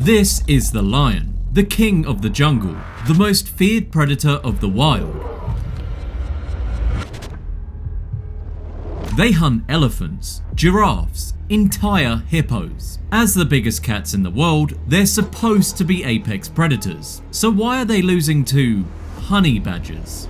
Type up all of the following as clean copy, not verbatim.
This is the lion, the king of the jungle, the most feared predator of the wild. They hunt elephants, giraffes, entire hippos. As the biggest cats in the world, they're supposed to be apex predators. So why are they losing to honey badgers?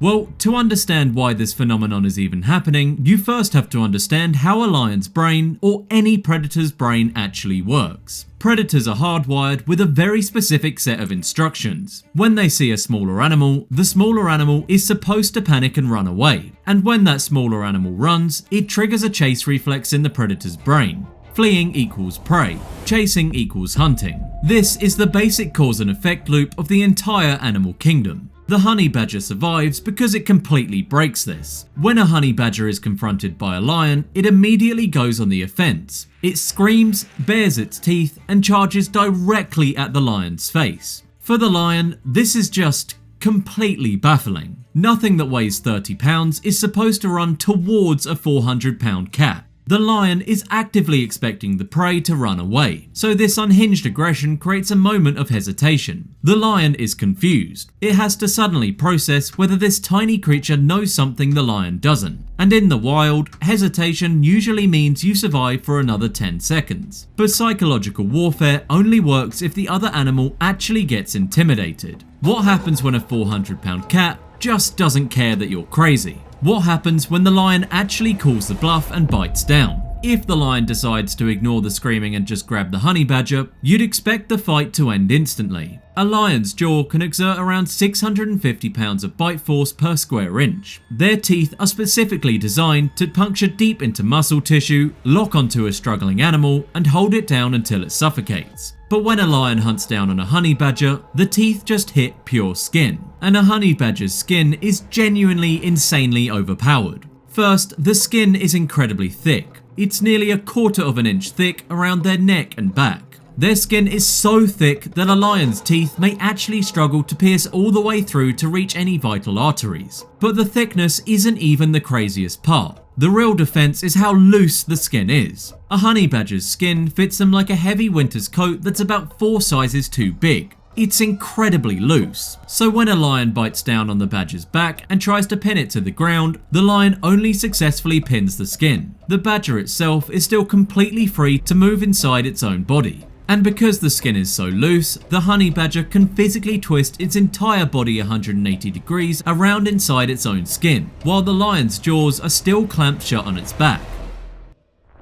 Well, to understand why this phenomenon is even happening, you first have to understand how a lion's brain, or any predator's brain, actually works. Predators are hardwired with a very specific set of instructions. When they see a smaller animal, the smaller animal is supposed to panic and run away. And when that smaller animal runs, it triggers a chase reflex in the predator's brain. Fleeing equals prey, chasing equals hunting. This is the basic cause and effect loop of the entire animal kingdom. The honey badger survives because it completely breaks this. When a honey badger is confronted by a lion, it immediately goes on the offense. It screams, bares its teeth, and charges directly at the lion's face. For the lion, this is just completely baffling. Nothing that weighs 30 pounds is supposed to run towards a 400-pound cat. The lion is actively expecting the prey to run away, so this unhinged aggression creates a moment of hesitation. The lion is confused. It has to suddenly process whether this tiny creature knows something the lion doesn't. And in the wild, hesitation usually means you survive for another 10 seconds. But psychological warfare only works if the other animal actually gets intimidated. What happens when a 400-pound cat just doesn't care that you're crazy? What happens when the lion actually calls the bluff and bites down? If the lion decides to ignore the screaming and just grab the honey badger, you'd expect the fight to end instantly. A lion's jaw can exert around 650 pounds of bite force per square inch. Their teeth are specifically designed to puncture deep into muscle tissue, lock onto a struggling animal, and hold it down until it suffocates. But when a lion hunts down on a honey badger, the teeth just hit pure skin. And a honey badger's skin is genuinely insanely overpowered. First, the skin is incredibly thick. It's nearly 1/4 of an inch thick around their neck and back. Their skin is so thick that a lion's teeth may actually struggle to pierce all the way through to reach any vital arteries. But the thickness isn't even the craziest part. The real defense is how loose the skin is. A honey badger's skin fits them like a heavy winter's coat that's about 4 sizes too big. It's incredibly loose, so when a lion bites down on the badger's back and tries to pin it to the ground, the lion only successfully pins the skin. The badger itself is still completely free to move inside its own body. And because the skin is so loose, the honey badger can physically twist its entire body 180 degrees around inside its own skin, while the lion's jaws are still clamped shut on its back.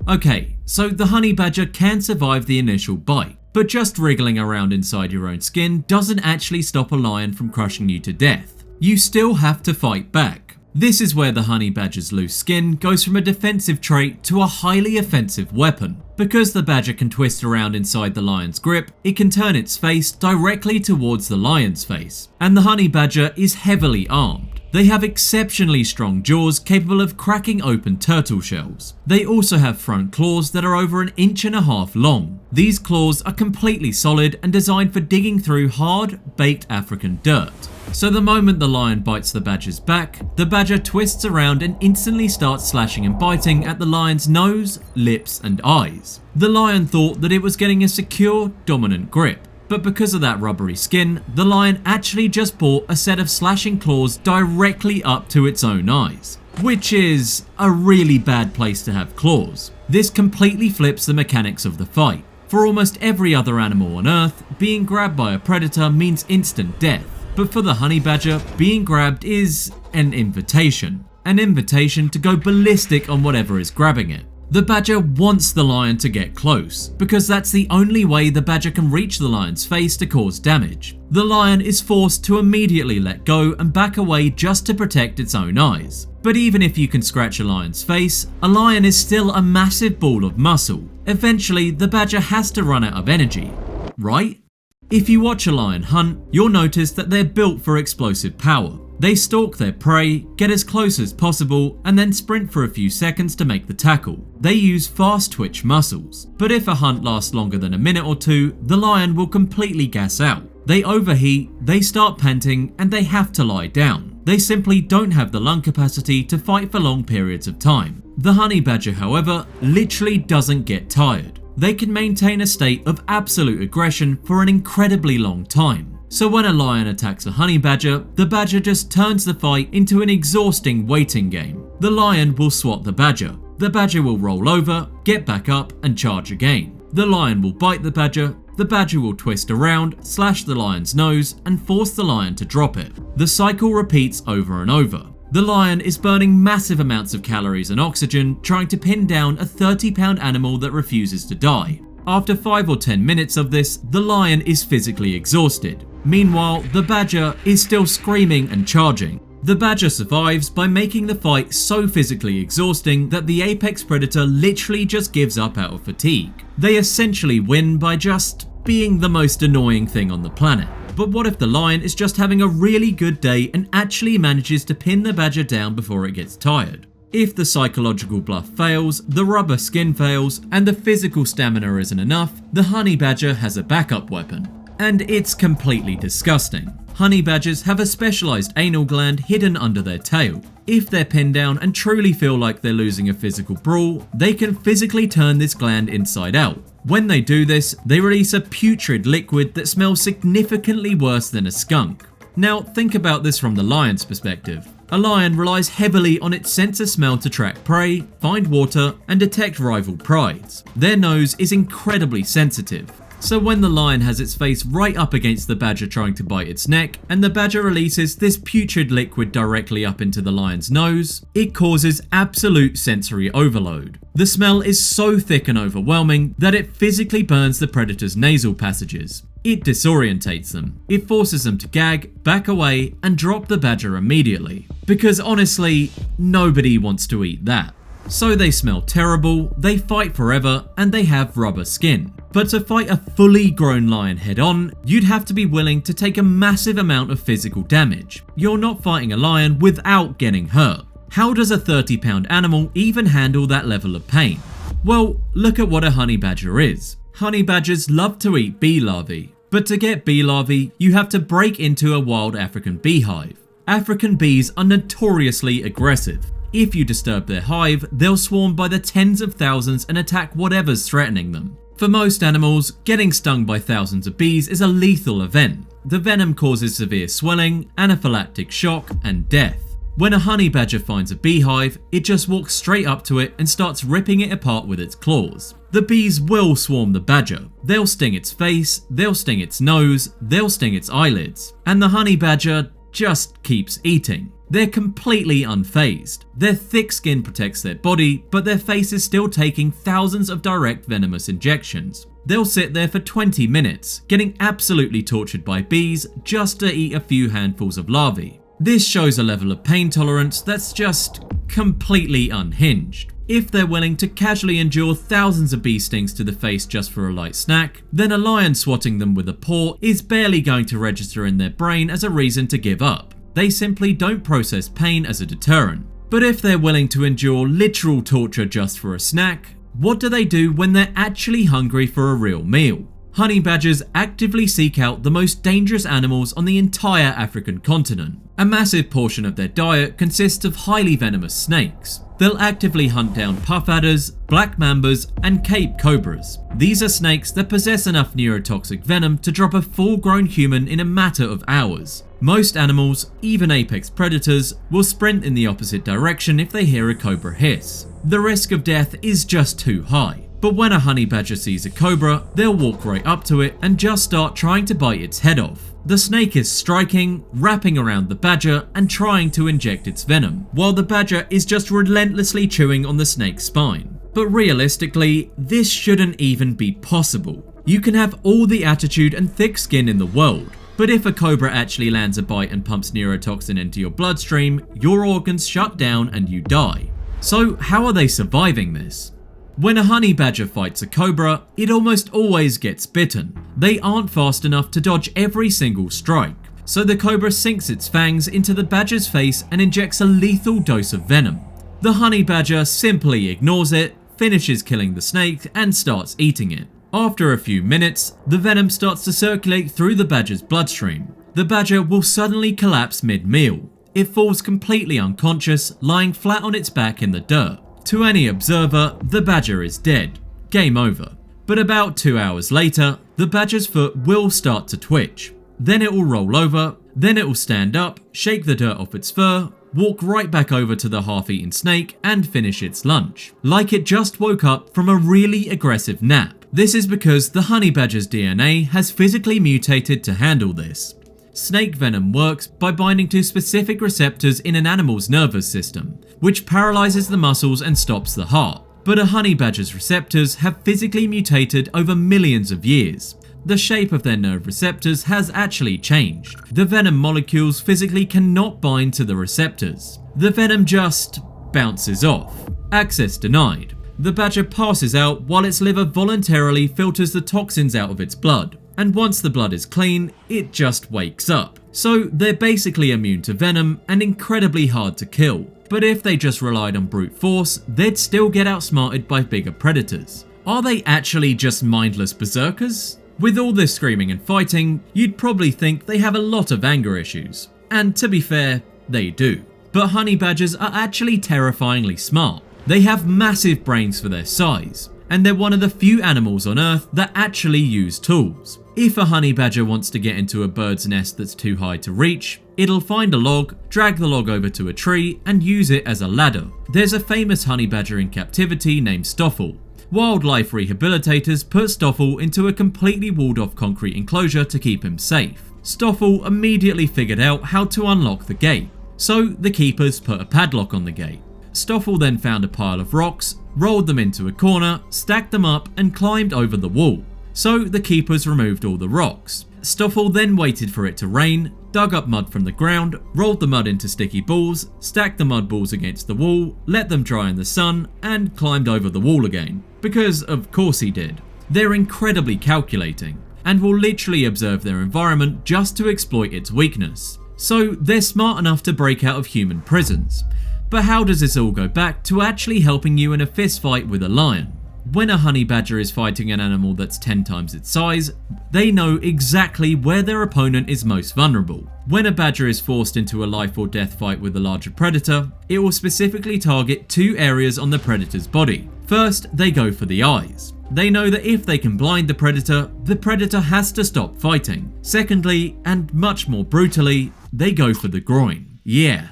Okay, so the honey badger can survive the initial bite, but just wriggling around inside your own skin doesn't actually stop a lion from crushing you to death. You still have to fight back. This is where the honey badger's loose skin goes from a defensive trait to a highly offensive weapon. Because the badger can twist around inside the lion's grip, it can turn its face directly towards the lion's face. And the honey badger is heavily armed. They have exceptionally strong jaws capable of cracking open turtle shells. They also have front claws that are over 1.5 inches long. These claws are completely solid and designed for digging through hard, baked African dirt. So the moment the lion bites the badger's back, the badger twists around and instantly starts slashing and biting at the lion's nose, lips and eyes. The lion thought that it was getting a secure, dominant grip, but because of that rubbery skin, the lion actually just brought a set of slashing claws directly up to its own eyes, which is a really bad place to have claws. This completely flips the mechanics of the fight. For almost every other animal on Earth, being grabbed by a predator means instant death. But for the honey badger, being grabbed is an invitation to go ballistic on whatever is grabbing it. The badger wants the lion to get close, because that's the only way the badger can reach the lion's face to cause damage. The lion is forced to immediately let go and back away just to protect its own eyes. But even if you can scratch a lion's face, a lion is still a massive ball of muscle. Eventually, the badger has to run out of energy, right? If you watch a lion hunt, you'll notice that they're built for explosive power. They stalk their prey, get as close as possible, and then sprint for a few seconds to make the tackle. They use fast twitch muscles. But if a hunt lasts longer than a minute or two, the lion will completely gas out. They overheat, they start panting, and they have to lie down. They simply don't have the lung capacity to fight for long periods of time. The honey badger, however, literally doesn't get tired. they can maintain a state of absolute aggression for an incredibly long time. So when a lion attacks a honey badger, the badger just turns the fight into an exhausting waiting game. The lion will swat the badger will roll over, get back up and charge again. The lion will bite the badger will twist around, slash the lion's nose and force the lion to drop it. The cycle repeats over and over. The lion is burning massive amounts of calories and oxygen trying to pin down a 30-pound animal that refuses to die. After 5 or 10 minutes of this, the lion is physically exhausted. Meanwhile, the badger is still screaming and charging. The badger survives by making the fight so physically exhausting that the apex predator literally just gives up out of fatigue. They essentially win by just being the most annoying thing on the planet. But what if the lion is just having a really good day and actually manages to pin the badger down before it gets tired? If the psychological bluff fails, the rubber skin fails, and the physical stamina isn't enough, the honey badger has a backup weapon. And it's completely disgusting. Honey badgers have a specialized anal gland hidden under their tail. If they're pinned down and truly feel like they're losing a physical brawl, they can physically turn this gland inside out. When they do this, they release a putrid liquid that smells significantly worse than a skunk. Now think about this from the lion's perspective. A lion relies heavily on its sense of smell to track prey, find water, and detect rival prides. Their nose is incredibly sensitive. So when the lion has its face right up against the badger trying to bite its neck, and the badger releases this putrid liquid directly up into the lion's nose, it causes absolute sensory overload. The smell is so thick and overwhelming that it physically burns the predator's nasal passages. It disorientates them. It forces them to gag, back away, and drop the badger immediately. Because honestly, nobody wants to eat that. So they smell terrible, they fight forever, and they have rubber skin. But to fight a fully grown lion head on, you'd have to be willing to take a massive amount of physical damage. You're not fighting a lion without getting hurt. How does a 30-pound animal even handle that level of pain? Well, look at what a honey badger is. Honey badgers love to eat bee larvae. But to get bee larvae, you have to break into a wild African beehive. African bees are notoriously aggressive. If you disturb their hive, they'll swarm by the tens of thousands and attack whatever's threatening them. For most animals, getting stung by thousands of bees is a lethal event. The venom causes severe swelling, anaphylactic shock, and death. When a honey badger finds a beehive, it just walks straight up to it and starts ripping it apart with its claws. The bees will swarm the badger. They'll sting its face, they'll sting its nose, they'll sting its eyelids. And the honey badger just keeps eating. They're completely unfazed. Their thick skin protects their body, but their face is still taking thousands of direct venomous injections. They'll sit there for 20 minutes, getting absolutely tortured by bees just to eat a few handfuls of larvae. This shows a level of pain tolerance that's just completely unhinged. If they're willing to casually endure thousands of bee stings to the face just for a light snack, then a lion swatting them with a paw is barely going to register in their brain as a reason to give up. They simply don't process pain as a deterrent. But if they're willing to endure literal torture just for a snack, what do they do when they're actually hungry for a real meal? Honey badgers actively seek out the most dangerous animals on the entire African continent. A massive portion of their diet consists of highly venomous snakes. They'll actively hunt down puff adders, black mambas, and cape cobras. These are snakes that possess enough neurotoxic venom to drop a full-grown human in a matter of hours. Most animals, even apex predators, will sprint in the opposite direction if they hear a cobra hiss. The risk of death is just too high. But when a honey badger sees a cobra, they'll walk right up to it and just start trying to bite its head off. The snake is striking, wrapping around the badger, and trying to inject its venom, while the badger is just relentlessly chewing on the snake's spine. But realistically, this shouldn't even be possible. You can have all the attitude and thick skin in the world, but if a cobra actually lands a bite and pumps neurotoxin into your bloodstream, your organs shut down and you die. So how are they surviving this? When a honey badger fights a cobra, it almost always gets bitten. They aren't fast enough to dodge every single strike, so the cobra sinks its fangs into the badger's face and injects a lethal dose of venom. The honey badger simply ignores it, finishes killing the snake, and starts eating it. After a few minutes, the venom starts to circulate through the badger's bloodstream. The badger will suddenly collapse mid-meal. It falls completely unconscious, lying flat on its back in the dirt. To any observer, the badger is dead. Game over. But about 2 hours later, the badger's foot will start to twitch. Then it will roll over, then it will stand up, shake the dirt off its fur, walk right back over to the half-eaten snake and finish its lunch, like it just woke up from a really aggressive nap. This is because the honey badger's DNA has physically mutated to handle this. Snake venom works by binding to specific receptors in an animal's nervous system, which paralyzes the muscles and stops the heart. But a honey badger's receptors have physically mutated over millions of years. The shape of their nerve receptors has actually changed. The venom molecules physically cannot bind to the receptors. The venom just bounces off. Access denied. The badger passes out while its liver voluntarily filters the toxins out of its blood. And once the blood is clean, it just wakes up. So they're basically immune to venom and incredibly hard to kill. But if they just relied on brute force, they'd still get outsmarted by bigger predators. Are they actually just mindless berserkers? With all this screaming and fighting, you'd probably think they have a lot of anger issues. And to be fair, they do. But honey badgers are actually terrifyingly smart. They have massive brains for their size, and they're one of the few animals on Earth that actually use tools. If a honey badger wants to get into a bird's nest that's too high to reach, it'll find a log, drag the log over to a tree, and use it as a ladder. There's a famous honey badger in captivity named Stoffel. Wildlife rehabilitators put Stoffel into a completely walled off concrete enclosure to keep him safe. Stoffel immediately figured out how to unlock the gate, so the keepers put a padlock on the gate. Stoffel then found a pile of rocks, rolled them into a corner, stacked them up and climbed over the wall. So the keepers removed all the rocks. Stoffel then waited for it to rain, dug up mud from the ground, rolled the mud into sticky balls, stacked the mud balls against the wall, let them dry in the sun and climbed over the wall again. Because of course he did. They're incredibly calculating and will literally observe their environment just to exploit its weakness. So they're smart enough to break out of human prisons. But how does this all go back to actually helping you in a fist fight with a lion? When a honey badger is fighting an animal that's 10 times its size, they know exactly where their opponent is most vulnerable. When a badger is forced into a life or death fight with a larger predator, it will specifically target 2 areas on the predator's body. First, they go for the eyes. They know that if they can blind the predator has to stop fighting. Secondly, and much more brutally, they go for the groin. Yeah,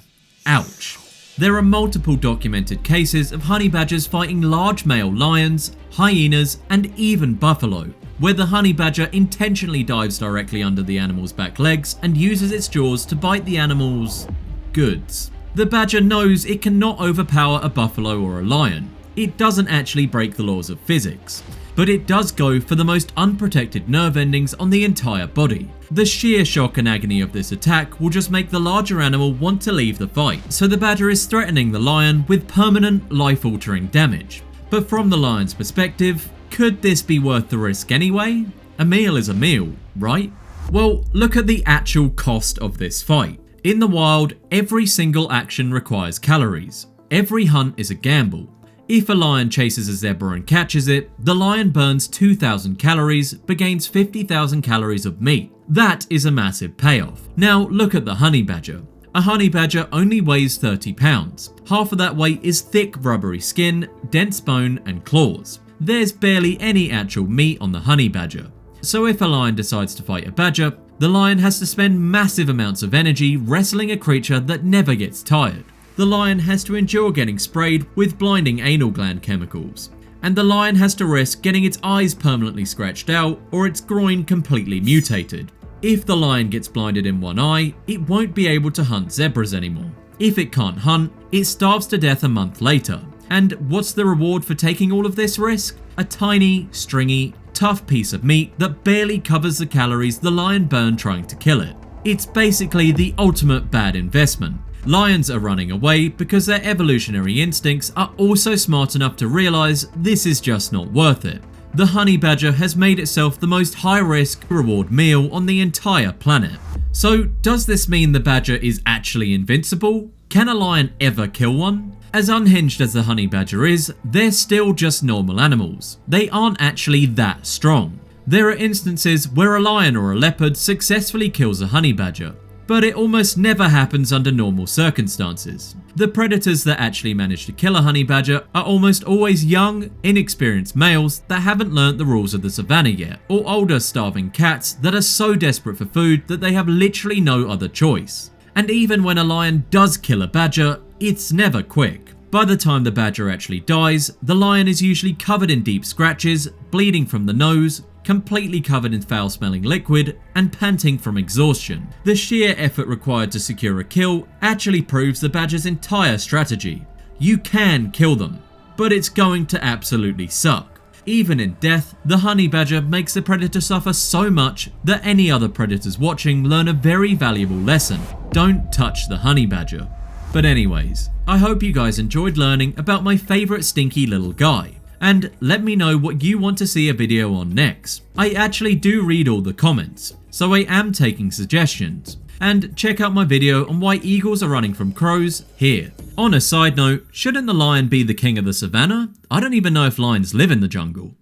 ouch. There are multiple documented cases of honey badgers fighting large male lions, hyenas, and even buffalo, where the honey badger intentionally dives directly under the animal's back legs and uses its jaws to bite the animal's goods. The badger knows it cannot overpower a buffalo or a lion. It doesn't actually break the laws of physics, but it does go for the most unprotected nerve endings on the entire body. The sheer shock and agony of this attack will just make the larger animal want to leave the fight, so the badger is threatening the lion with permanent, life-altering damage. But from the lion's perspective, could this be worth the risk anyway? A meal is a meal, right? Well, look at the actual cost of this fight. In the wild, every single action requires calories. Every hunt is a gamble. If a lion chases a zebra and catches it, the lion burns 2,000 calories but gains 50,000 calories of meat. That is a massive payoff. Now look at the honey badger. A honey badger only weighs 30 pounds. Half of that weight is thick rubbery skin, dense bone and claws. There's barely any actual meat on the honey badger. So if a lion decides to fight a badger, the lion has to spend massive amounts of energy wrestling a creature that never gets tired. The lion has to endure getting sprayed with blinding anal gland chemicals, and the lion has to risk getting its eyes permanently scratched out or its groin completely mutated. If the lion gets blinded in one eye, it won't be able to hunt zebras anymore. If it can't hunt, it starves to death a month later. And what's the reward for taking all of this risk? A tiny, stringy, tough piece of meat that barely covers the calories the lion burned trying to kill it. It's basically the ultimate bad investment. Lions are running away because their evolutionary instincts are also smart enough to realize this is just not worth it. The honey badger has made itself the most high-risk reward meal on the entire planet. So does this mean the badger is actually invincible? Can a lion ever kill one? As unhinged as the honey badger is, they're still just normal animals. They aren't actually that strong. There are instances where a lion or a leopard successfully kills a honey badger. but it almost never happens under normal circumstances. The predators that actually manage to kill a honey badger are almost always young, inexperienced males that haven't learnt the rules of the savannah yet, or older starving cats that are so desperate for food that they have literally no other choice. And even when a lion does kill a badger, it's never quick. By the time the badger actually dies, the lion is usually covered in deep scratches, bleeding from the nose, completely covered in foul-smelling liquid, and panting from exhaustion. The sheer effort required to secure a kill actually proves the badger's entire strategy. You can kill them, but it's going to absolutely suck. Even in death, the honey badger makes the predator suffer so much that any other predators watching learn a very valuable lesson: don't touch the honey badger. But anyways, I hope you guys enjoyed learning about my favourite stinky little guy, and let me know what you want to see a video on next. I actually do read all the comments, so I am taking suggestions. And check out my video on why eagles are running from crows here. On a side note, shouldn't the lion be the king of the savannah? I don't even know if lions live in the jungle.